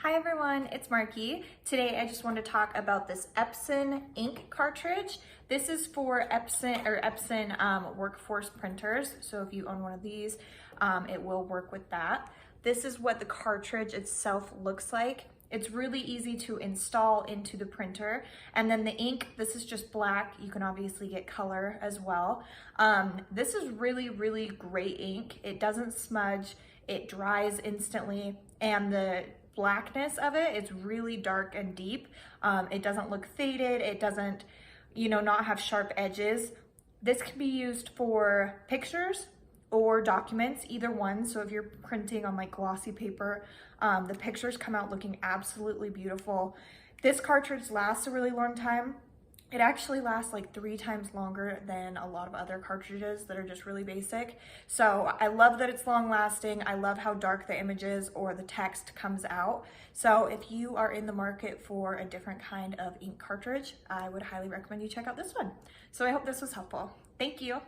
Hi everyone, it's Marky. Today I just want to talk about this Epson ink cartridge. This is for Epson workforce printers. So if you own one of these, it will work with that. This is what the cartridge itself looks like. It's really easy to install into the printer. And then the ink, this is just black. You can obviously get color as well. This is really great ink. It doesn't smudge, it dries instantly, and the blackness of it is really dark and deep. It doesn't look faded. It doesn't, not have sharp edges. This can be used for pictures or documents, either one. So if you're printing on like glossy paper, the pictures come out looking absolutely beautiful. This cartridge lasts a really long time. It actually lasts like 3 times longer than a lot of other cartridges that are just really basic. So I love that it's long lasting. I love how dark the images or the text comes out. So if you are in the market for a different kind of ink cartridge, I would highly recommend you check out this one. So I hope this was helpful. Thank you.